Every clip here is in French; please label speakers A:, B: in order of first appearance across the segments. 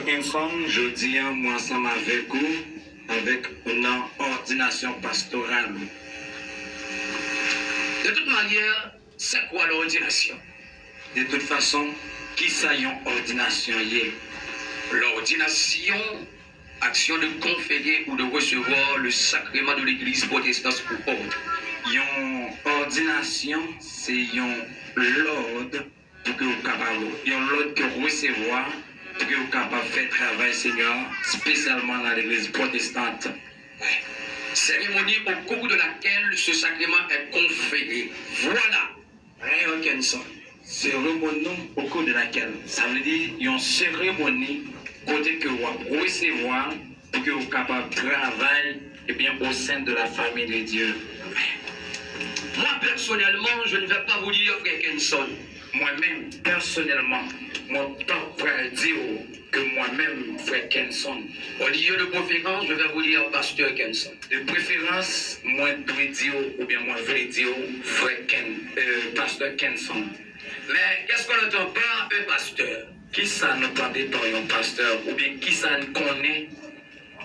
A: Kenson, je dis moi ensemble avec vous, avec une ordination pastorale.
B: De toute manière, c'est quoi l'ordination?
A: De toute façon, qui ça y ordination y?
B: L'ordination, action de conférer ou de recevoir le sacrement de l'église protestante pour ordre.
A: Yon ordination, c'est yon l'ordre pour que vous capable, yon l'ordre que vous recevoir pour que vous capable faire travail Seigneur, spécialement dans l'église protestante.
B: Cérémonie au cours de laquelle ce sacrement est conféré. Voilà, Ray Kenson.
A: Cérémonie au cours de laquelle, ça veut dire yon cérémonie côté que vous recevoir pour que vous capable travailler et bien au sein de la famille de Dieu.
B: Moi, personnellement, je ne vais pas vous dire, frère Kenson.
A: Moi-même, personnellement, mon top frère dire que moi-même, frère Kenson.
B: Au lieu de conférence, je vais vous dire pasteur Kenson.
A: De préférence, moi, je vais dire, ou bien moi, je vais dire, frère pasteur Kenson.
B: Mais qu'est-ce qu'on entend par un pasteur?
A: Qui ça nous entend par un pasteur? Ou bien qui ça nous connaît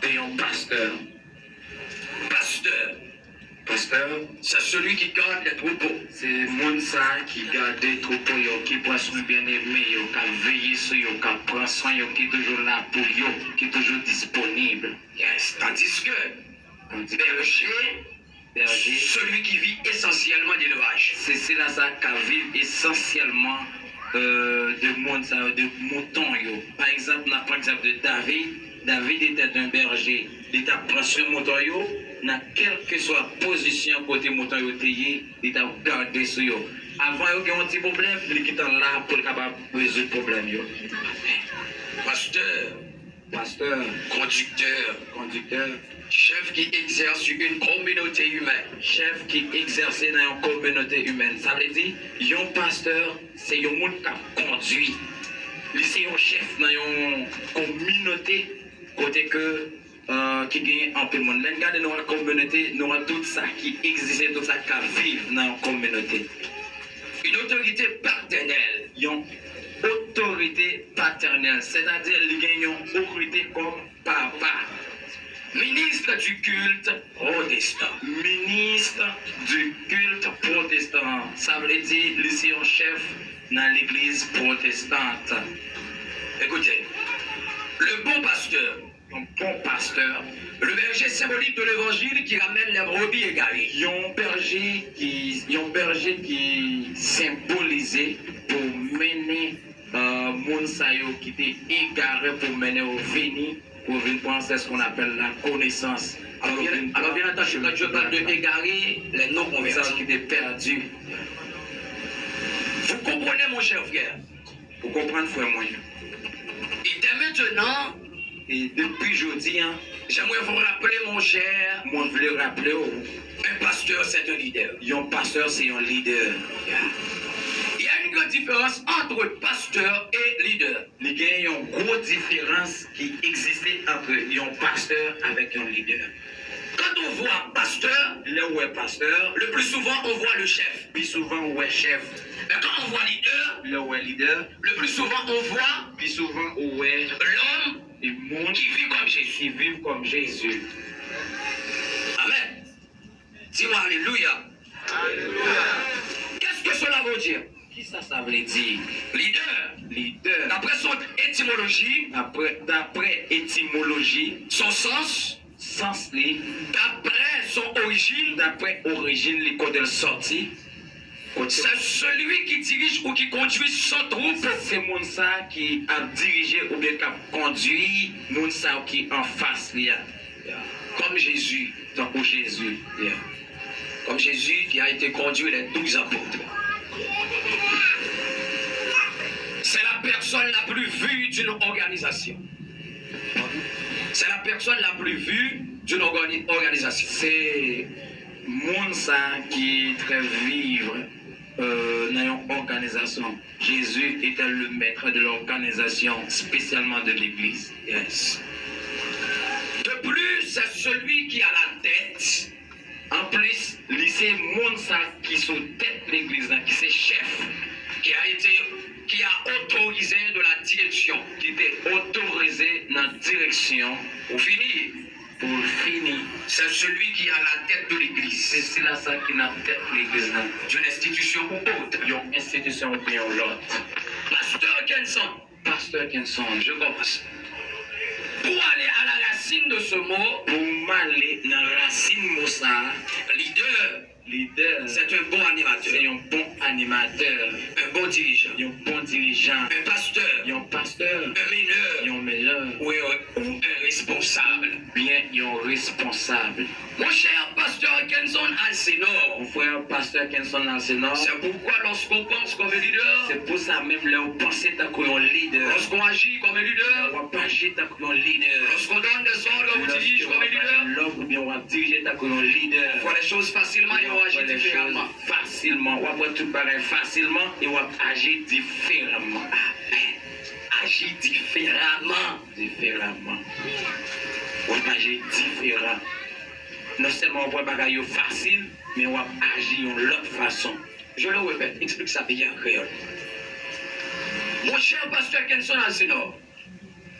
A: de un pasteur?
B: Pasteur.
A: Pasteur,
B: c'est celui qui garde les troupeaux.
A: C'est moun ça qui garde les troupeaux, qui prend soin bien aimé, qui veille sur eux, qui prend soin, qui est toujours là pour eux, qui est toujours disponible.
B: Yes. Tandis que berger, celui qui vit essentiellement d'élevage.
A: C'est là ça qui vit essentiellement de moutons. Par exemple, on prend l'exemple de David. David était un berger. Il a pris ce mouton, dans quelle que soit la position côté mouton, il a gardé sur eux. Avant, il y a un petit problème, il est là pour résoudre le problème. Pasteur, conducteur,
B: chef qui exerce sur une communauté humaine.
A: Chef qui exerce dans une communauté humaine. Ça veut dire, un pasteur, c'est un monde qui conduit. C'est un chef dans une communauté, côté que qui gagne un peu de monde. Regardez dans la communauté, nous avons tout ça qui existe, tout ça qui vit dans la communauté.
B: Une autorité paternelle.
A: Une autorité paternelle, c'est-à-dire qu'il gagne une autorité comme papa.
B: Ministre du culte protestant.
A: Ministre du culte protestant. Ça veut dire qu'il est un chef dans l'église protestante.
B: Écoutez, le bon pasteur,
A: un bon pasteur,
B: le berger symbolique de l'évangile qui ramène les brebis égarées.
A: Un berger qui symbolisé pour mener moun sayo qui était égaré pour mener au fini, pour venir penser ce qu'on appelle la connaissance.
B: Alors bien entendu, quand je parle de égaré, les non convertis
A: qui étaient perdus.
B: Vous comprenez mon cher frère?
A: Vous comprenez frère moi?
B: Et dès maintenant,
A: et depuis jeudi,
B: j'aimerais vous rappeler mon cher.
A: Moi je voulais rappeler
B: un pasteur c'est un leader.
A: Un pasteur c'est un leader.
B: Il y a une grande différence entre pasteur et leader.
A: Il y a une grosse différence qui existait entre un pasteur avec un leader.
B: Quand on voit pasteur,
A: le
B: plus souvent on voit le chef.
A: Plus souvent on voit chef.
B: Mais quand on voit leader, le plus souvent on voit l'homme qui vit comme Jésus. Amen. Dis-moi alléluia. Qu'est-ce que cela veut dire?
A: Qui ça veut dire?
B: Leader. D'après son étymologie, son sens, d'après son origine,
A: les codes sorti.
B: C'est celui qui dirige ou qui conduit son troupe.
A: C'est mon ça qui a dirigé ou bien qui a conduit mon ça qui en face.
B: Comme Jésus.
A: Donc Jésus.
B: Comme Jésus qui a été conduit les 12 apôtres. C'est la personne la plus vue d'une organisation. C'est la personne la plus vue d'une organisation.
A: C'est mon ça qui est très vivre dans une organisation. Jésus était le maître de l'organisation, spécialement de l'église.
B: Yes. De plus, c'est celui qui a la tête.
A: En plus, c'est mon ça qui est sous tête de l'église, qui c'est chef,
B: qui a autorisé de la direction,
A: qui était autorisé dans la direction
B: Pour finir,
A: pour finir.
B: c'est celui qui a la tête de l'église,
A: C'est là ça qui n'a tête l'église là.
B: d'une institution ou autre.
A: Ils ont institution ou bien l'autre.
B: Pasteur Kenson,
A: Pasteur Kenson,
B: je commence. Pour aller à la racine de ce mot,
A: pour m'aller dans la racine Moussa, leader,
B: c'est un bon animateur,
A: c'est un bon animateur,
B: un bon dirigeant,
A: un bon dirigeant,
B: un pasteur,
A: un pasteur,
B: un mineur
A: un meilleur,
B: ou un responsable.
A: bien un responsable.
B: Mon cher pasteur Kenson Alcénor,
A: Mon frère pasteur Kenson Alcénor,
B: c'est pourquoi lorsqu'on pense comme un leader,
A: c'est pour ça même là où penser t'as qu'on un leader.
B: lorsqu'on agit comme un leader,
A: On va pas agir t'as qu'on un leader.
B: lorsqu'on donne des ordres ou dirige comme un leader,
A: L'homme ou bien on va diriger t'as qu'on un leader.
B: on voit les choses facilement et on agit différemment.
A: Facilement, on va voir tout pareil facilement et on va agir différemment.
B: Agir différemment.
A: Différemment. On va agir différent. Non seulement on voit bagaille facile, mais on va agir de l'autre façon.
B: Je le répète, explique ça bien en créole. Mon cher pasteur Kenson Alcénor,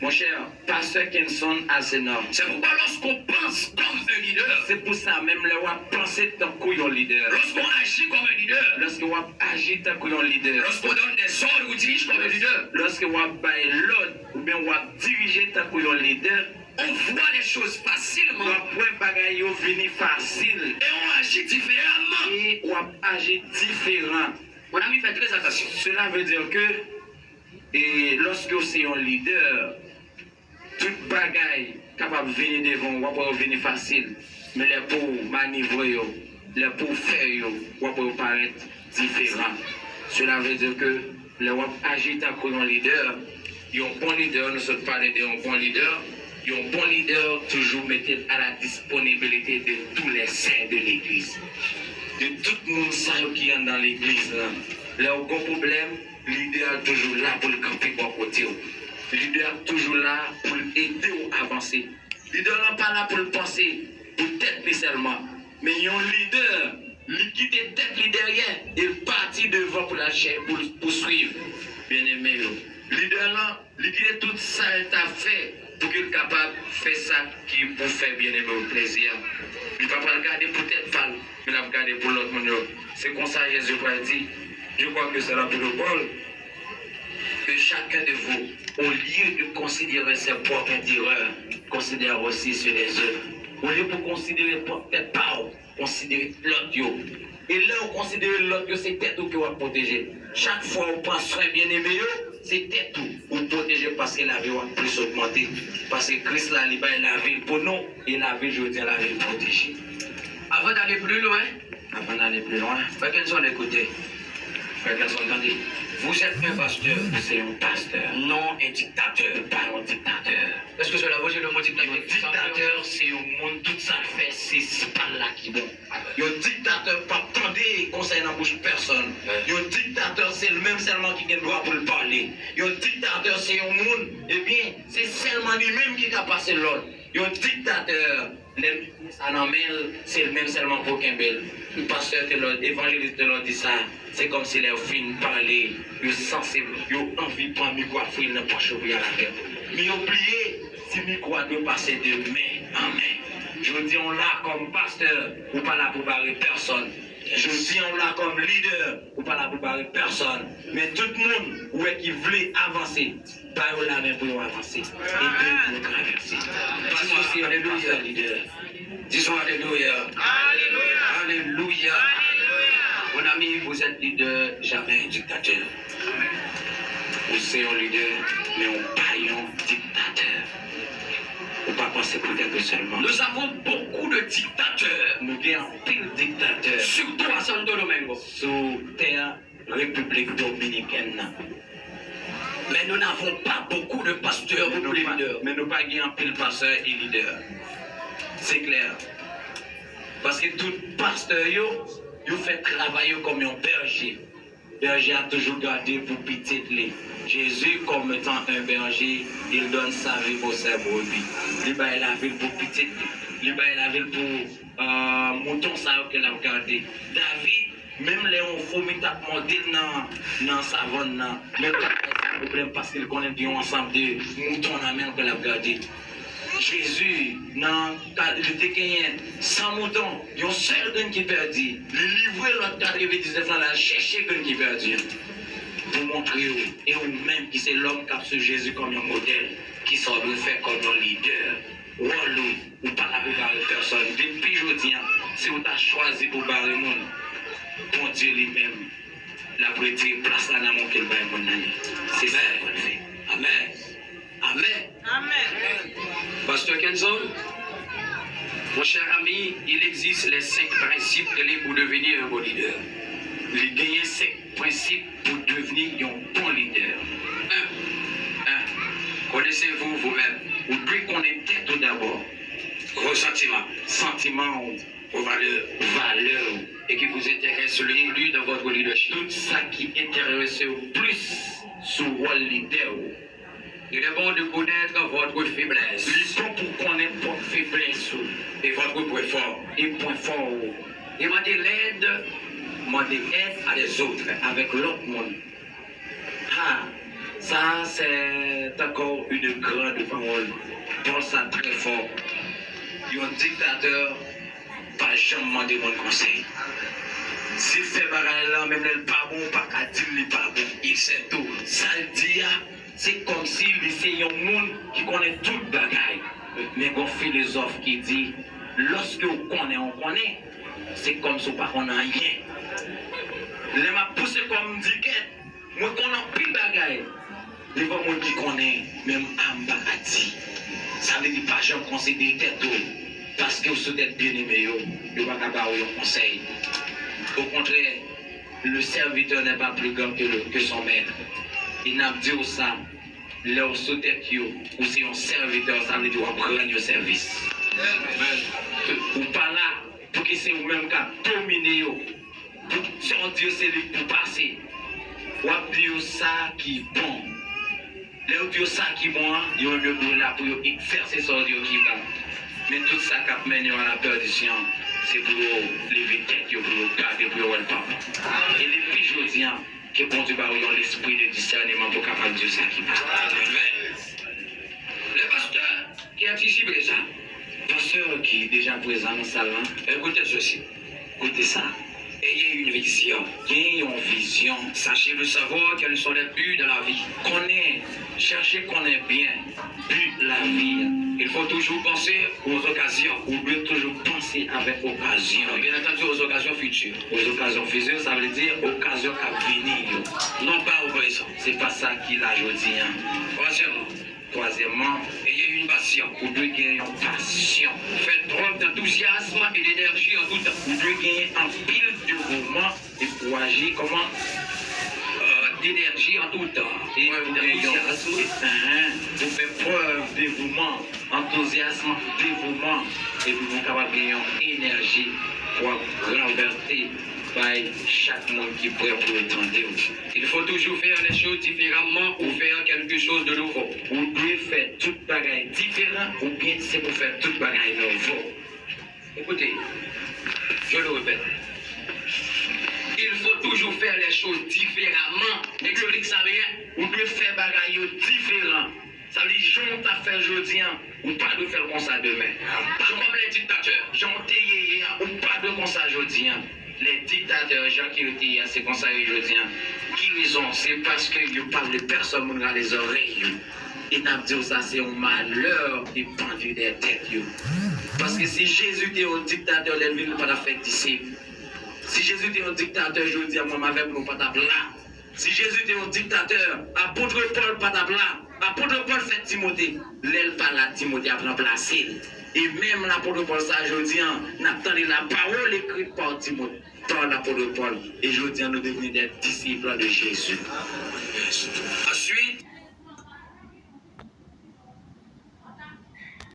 A: Mon cher pasteur Kenson Alcénor,
B: c'est pourquoi lorsqu'on pense comme un leader,
A: c'est pour ça même là on va penser tant qu'on un leader.
B: lorsqu'on agit comme un leader,
A: Lorsque on va agir tant qu'on un leader.
B: lorsqu'on donne des ordres ou dirige comme un leader,
A: Lorsque on va bailler l'autre ou bien on va diriger tant qu'on un leader,
B: on voit les choses
A: on
B: facilement
A: va prendre bagaille venir facile
B: et on agit différemment.
A: et on va agir différent.
B: Mon ami, fait très attention.
A: Cela veut dire que et lorsque c'est un leader, toute bagaille capable de venir devant, on va pas venir facile. Mais les pour manivrer, les pour faire, on va pas paraître différent. Cela veut dire que le wap agit comme un leader. Il y a un bon leader, nous sommes parlé d'un bon leader. Il y a un bon leader toujours mettre à la disponibilité de tous les saints de l'église. De tout le monde qui est dans l'église. Là, il y a un problème, le leader est toujours là pour le camper pour côté. Le leader est toujours là pour aider à avancer. Le leader n'est pas là pour le penser, pour tête seulement. Mais il y a un leader, il quitte tête derrière, il partit devant pour la chair, pour poursuivre. Bien aimé, le leader là, il quitte tout ça qu'il a fait pour qu'il soit capable de faire ça qui pour faire bien aimé au plaisir. Il ne va pas regarder pour tête fan, il va regarder pour l'autre monde. C'est comme ça Jésus a dit. Je crois que c'est l'apôtre Paul. Que chacun de vous, au lieu de considérer ses propres erreurs, considère aussi ceux des autres. Au lieu de considérer peut-être pas, considérer l'autre. Et là, on considère l'autre, c'est tête qui va protéger. Chaque fois on pense soin bien aimé, c'est tête ou protéger parce que la vie va plus augmenter. Parce que Christ là, il la ville pour nous et la ville, je veux dire, la ville protégée.
B: Avant d'aller plus loin,
A: Avant d'aller plus loin,
B: frère Kenson, écoutez.
A: frère Kenson, attendez.
B: Vous êtes un pasteur,
A: C'est un pasteur,
B: non un dictateur.
A: pas un dictateur.
B: Est-ce que cela vaut le mot dictateur?
A: Un dictateur, c'est un monde, tout ça fait, c'est pas là qui bon. Un dictateur, pas attendre conseil dans la bouche de personne. Un dictateur, c'est le même seulement qui a le droit pour le parler. Un dictateur, c'est un monde, eh bien, c'est seulement lui-même qui a passé l'autre. Un dictateur, ça n'en mêle, c'est le même seulement pour Kimbel. Le pasteur, l'évangéliste de l'autre dit ça. C'est comme si les filles parlaient, ils sont sensibles, ils ont envie de prendre le micro, ils n'ont pas chauffé à la tête. Mais oubliez, si le micro doit passer de main en main. Je dis, on l'a comme pasteur, ou pas là pour barrer personne. Je dis, on l'a comme leader, ou pas là pour barrer personne. Mais tout le monde, où est qui voulait avancer, pas la main pour avancer. Et puis, pour traverser. Parce que c'est un leader.
B: Disons Alléluia. Alléluia. Alléluia. Mon ami, vous êtes leader, jamais un dictateur.
A: Vous êtes un leader, mais on pas un dictateur. Ou pas penser peut-être seulement.
B: Nous avons beaucoup de dictateurs,
A: Nous avons pile dictateurs
B: surtout à Santo Domingo.
A: sur terre République dominicaine.
B: Mais nous n'avons pas beaucoup de pasteurs ou de leaders.
A: Mais nous pas un pile pasteur et leader. C'est clair. Parce que tout pasteur, il fait travailler comme un berger. Berger a toujours gardé pour petit les. Jésus, comme étant un berger, il donne sa vie pour ses brebis. Il va la ville pour petit. Il va la ville pour mouton ça qu'il a gardé. David, même les fourmis t'a monté dans sa savane, même problème parce qu'il connaît bien ensemble de moutons dans la main qu'on a gardé. Jésus, il était gagné 100 moutons, il y a un seul gun qui perdu. Le livrer l'autre 99 ans, la chercher gun qui perdu. Pour montrer et vous-même qui c'est l'homme qui a ce Jésus comme un modèle, qui sort de faire comme un leader. Ou pas la barrer personne. Depuis aujourd'hui, si vous avez choisi pour barrer le monde, bon Dieu lui-même, la prêtée place là dans mon qu'il va c'est ça qu'on fait.
B: Amen. Amen.
C: Amen.
B: Pasteur Kenzo, mon cher ami, il existe les 5 principes clés pour devenir un bon leader.
A: Il gagne 5 principes pour devenir un bon leader.
B: 1. Connaissez-vous vous-même?
A: Vous devez connaître tout d'abord.
B: Vos sentiments.
A: Sentiments,
B: Vos valeurs.
A: valeurs.
B: Et qui vous intéresse le plus dans votre leadership.
A: Tout ça qui intéresse plus sur le leader.
B: Il est bon de connaître votre faiblesse.
A: Il est bon pour connaître votre faiblesse
B: Et votre point fort.
A: et point fort.
B: Demandez l'aide
A: Demander aide
B: à des autres.
A: avec l'autre monde. Ah, ça c'est encore une grande parole. Pense ça très fort. Un dictateur, pas jamais demander mon conseil. S'il fait bagaille là, même le pas bon, pas qu'à dire le pas bon. Il sait tout. Ça dit, c'est comme s'il essayait un monde qui connaît toute bagaille. Mais un philosophe qui dit, lorsque on connaît, c'est comme si on ne connaît rien. Les m'a poussé comme diquette, moi qu'on a pris bagaille. Les gens qui connaissent, même Ambakati. Ça veut dire pas jamais considérer tête parce que vous êtes bien aimé, vous ne pouvez pas avoir un conseil. Au contraire, le serviteur n'est pas plus grand que son maître. Il n'a pas dit ça, leur sauter ou c'est un serviteur, ça veut dire qu'on prend le service. Ou pas là, pour que c'est vous-même qui a dominé, si on dit c'est lui pour passer, ou dire ça qui est bon. Là où dire ça qui est bon, il y a mieux là pour exercer son Dieu qui est bon. Mais tout ça qui mène à la perdition, c'est pour lever tête, pour garder, pour le papa. Et depuis aujourd'hui, que bon Dieu va avoir l'esprit de discernement pour capable de dire ça qui passe.
B: Le pasteur qui anticipe ça.
A: Pasteur qui est déjà présent dans la salle,
B: Écoutez ceci.
A: écoutez ça.
B: Ayez une vision.
A: Ayez une vision.
B: Sachez le savoir quels sont les buts de la vie.
A: Cherchez qu'on est bien, but de la vie.
B: Il faut toujours penser aux occasions.
A: Vous devez toujours penser avec occasion.
B: Bien entendu aux occasions futures.
A: Aux occasions futures, ça veut dire occasion qui venir.
B: Non pas au présent.
A: C'est pas ça qu'il a aujourd'hui. Troisièmement,
B: ayez une passion.
A: vous devez gagner une passion.
B: Faites preuve d'enthousiasme et d'énergie en tout temps.
A: Vous devez gagner un pile de mouvement et pour agir comment
B: d'énergie en tout temps.
A: Et vous faites preuve de dévouement, enthousiasme, dévouement, et vous êtes capable de gagner une énergie pour renverser par chaque monde qui pourrait pour étendre.
B: Il faut toujours faire les choses différemment ou faire quelque chose de nouveau.
A: Vous devez faire tout bagaille différent ou bien c'est pour faire tout bagaille nouveau.
B: Écoutez, je le répète. Il faut toujours faire les choses différemment.
A: Explique ça bien. Vous devez faire bagaille différent. Ça veut dire, j'en t'ai fait aujourd'hui, ou pas de faire comme ça demain.
B: Pas comme les dictateurs.
A: J'en t'ai hier, ou pas de comme ça aujourd'hui. Les dictateurs, les gens qui étaient hier, c'est comme ça aujourd'hui. Qui raison? C'est parce qu'ils parlent de personne dans les oreilles. Et n'a dit ça, c'est un malheur qui pendu des têtes. Parce que si Jésus était un dictateur, il ne va pas faire disciple. Si Jésus était un dictateur, je dis à moi, avec nous, pas là. Si Jésus était un dictateur, apôtre Paul, pas là. Apôtre Paul fait Timothée. L'aile pas là, Timothée a remplacé. Et même l'apôtre Paul, ça, je dis, on a entendu la parole écrite par Timothée, par l'apôtre Paul. Et je dis, nous devenons des disciples de Jésus.
B: Ensuite,